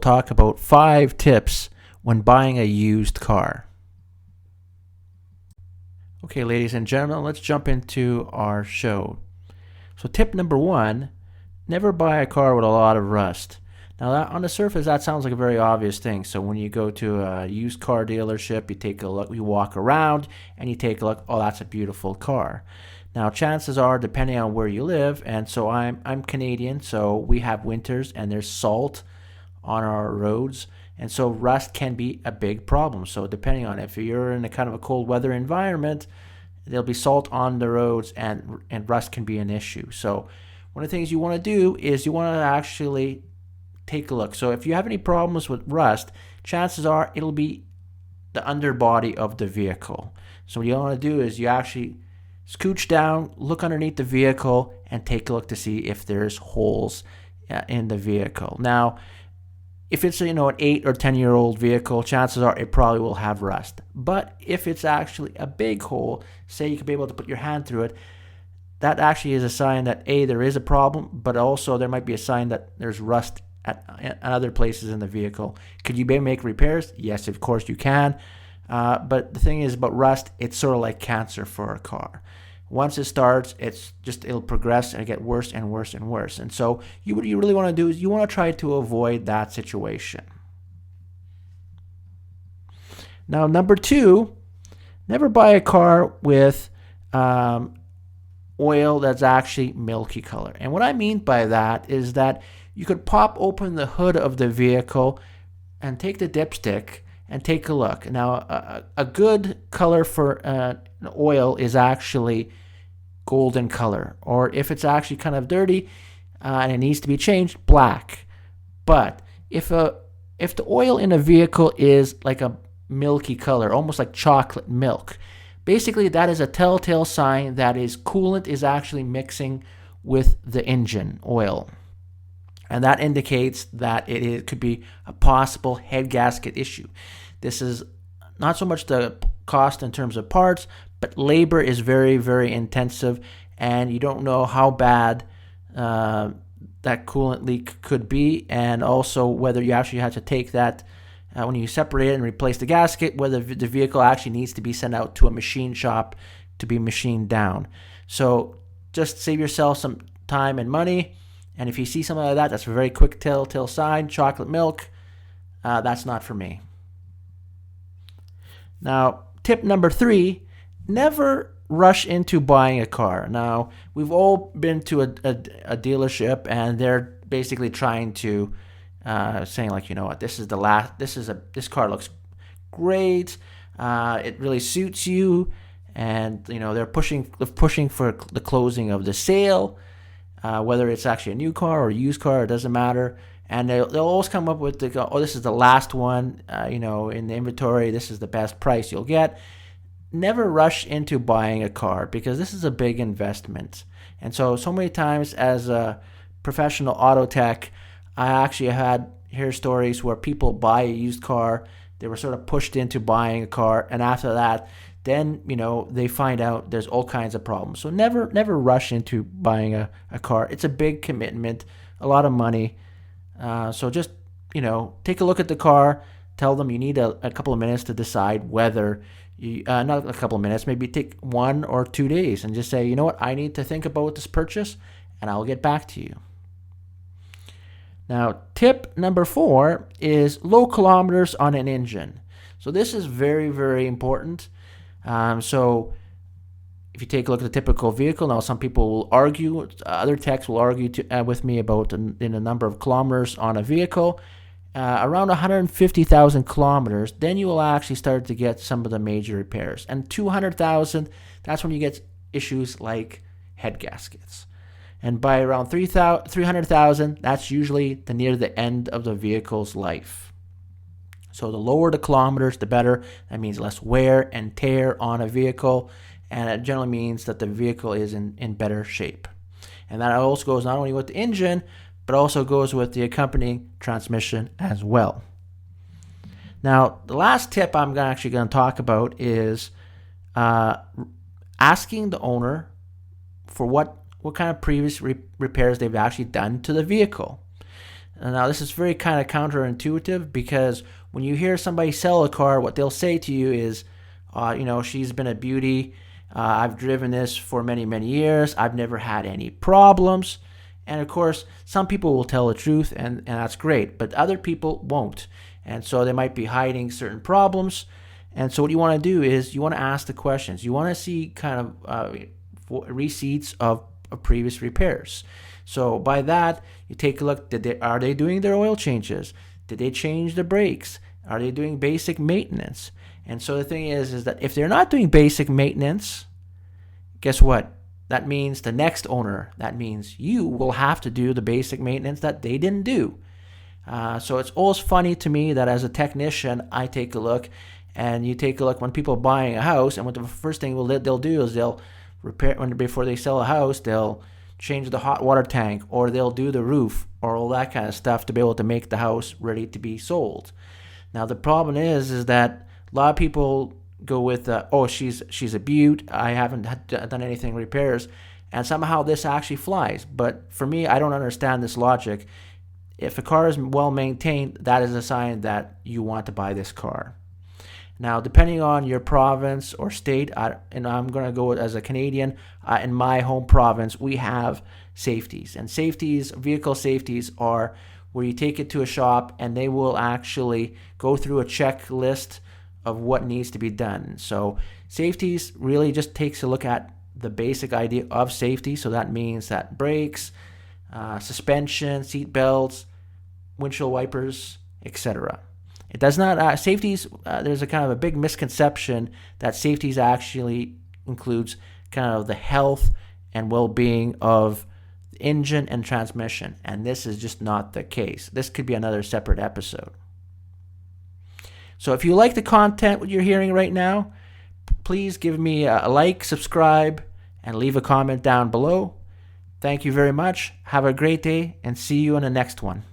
talk about 5 tips when buying a used car. Okay, ladies and gentlemen, let's jump into our show. So tip number 1, never buy a car with a lot of rust. Now, that, on the surface, that sounds like a very obvious thing. So when you go to a used car dealership, you take a look, you walk around, and you take a look. Oh, that's a beautiful car. Now, chances are, depending on where you live, and so I'm Canadian, so we have winters and there's salt on our roads, and so rust can be a big problem. So depending on if you're in a kind of a cold weather environment, there'll be salt on the roads, and rust can be an issue. So one of the things you want to do is you want to actually take a look. So if you have any problems with rust, chances are it'll be the underbody of the vehicle. So what you want to do is you actually scooch down, look underneath the vehicle, and take a look to see if there's holes in the vehicle. Now, if it's an 8 or 10-year-old vehicle, chances are it probably will have rust. But if it's actually a big hole, say you could be able to put your hand through it, that actually is a sign that A, there is a problem, but also there might be a sign that there's rust at other places in the vehicle. Could you make repairs? Yes, of course you can. But the thing is about rust, it's sort of like cancer for a car. Once it starts, it'll progress and get worse and worse and worse. And so what you really want to do is you want to try to avoid that situation. Now, number 2, never buy a car with oil that's actually milky color. And what I mean by that is that you could pop open the hood of the vehicle and take the dipstick and take a look. Now, a good color for oil is actually golden color, or if it's actually kind of dirty and it needs to be changed, black. But if the oil in a vehicle is like a milky color, almost like chocolate milk, basically that is a telltale sign that coolant is actually mixing with the engine oil. And that indicates that it could be a possible head gasket issue. This is not so much the cost in terms of parts, but labor is very, very intensive, and you don't know how bad that coolant leak could be, and also whether you actually have to take that when you separate it and replace the gasket, whether the vehicle actually needs to be sent out to a machine shop to be machined down. So just save yourself some time and money. And if you see something like that, that's a very quick telltale sign, chocolate milk, that's not for me. Now, tip number 3, never rush into buying a car. Now, we've all been to a dealership, and they're basically trying to saying like, this car looks great, it really suits you, and they're pushing for the closing of the sale. Whether it's actually a new car or a used car, it doesn't matter. And they'll always come up with this is the last one, in the inventory. This is the best price you'll get. Never rush into buying a car, because this is a big investment. And so many times as a professional auto tech, I actually hear stories where people buy a used car. They were sort of pushed into buying a car, and after that, then they find out there's all kinds of problems. So never rush into buying a car. It's a big commitment, a lot of money. So just take a look at the car. Tell them you need a couple of minutes to decide whether you, not a couple of minutes, maybe take 1 or 2 days, and just say, you know what, I need to think about this purchase, and I'll get back to you. Now, tip number 4 is low kilometers on an engine. So this is very, very important. So if you take a look at the typical vehicle, now some people will argue, other techs will argue with me about in the number of kilometers on a vehicle. Around 150,000 kilometers, then you will actually start to get some of the major repairs. And 200,000, that's when you get issues like head gaskets. And by around 300,000, that's usually near the end of the vehicle's life. So the lower the kilometers, the better. That means less wear and tear on a vehicle, and it generally means that the vehicle is in better shape. And that also goes not only with the engine, but also goes with the accompanying transmission as well. Now, the last tip I'm actually going to talk about is asking the owner for what kind of previous repairs they've actually done to the vehicle. Now, this is very kind of counterintuitive because when you hear somebody sell a car, what they'll say to you is, she's been a beauty. I've driven this for many, many years. I've never had any problems. And of course, some people will tell the truth, and that's great, but other people won't. And so they might be hiding certain problems. And so what you want to do is you want to ask the questions. You want to see kind of receipts of previous repairs. So by that, you take a look. Are they doing their oil changes? Did they change the brakes? Are they doing basic maintenance? And so the thing is that if they're not doing basic maintenance, guess what? That means the next owner, that means you will have to do the basic maintenance that they didn't do. So it's always funny to me that as a technician, I take a look, and you take a look when people are buying a house, and what the first thing they'll do is they'll repair, before they sell a house, they'll change the hot water tank, or they'll do the roof, or all that kind of stuff to be able to make the house ready to be sold. Now the problem is that a lot of people go with, she's a beaut, I haven't done anything repairs, and somehow this actually flies. But for me, I don't understand this logic. If a car is well maintained, that is a sign that you want to buy this car. Now, depending on your province or state, and I'm going to go as a Canadian, in my home province, we have safeties. And vehicle safeties are where you take it to a shop and they will actually go through a checklist of what needs to be done. So safeties really just takes a look at the basic idea of safety. So that means that brakes, suspension, seat belts, windshield wipers, etc. It does not, safeties, there's a kind of a big misconception that safeties actually includes kind of the health and well-being of the engine and transmission, and this is just not the case. This could be another separate episode. So if you like the content, what you're hearing right now, please give me a like, subscribe, and leave a comment down below. Thank you very much. Have a great day, and see you in the next one.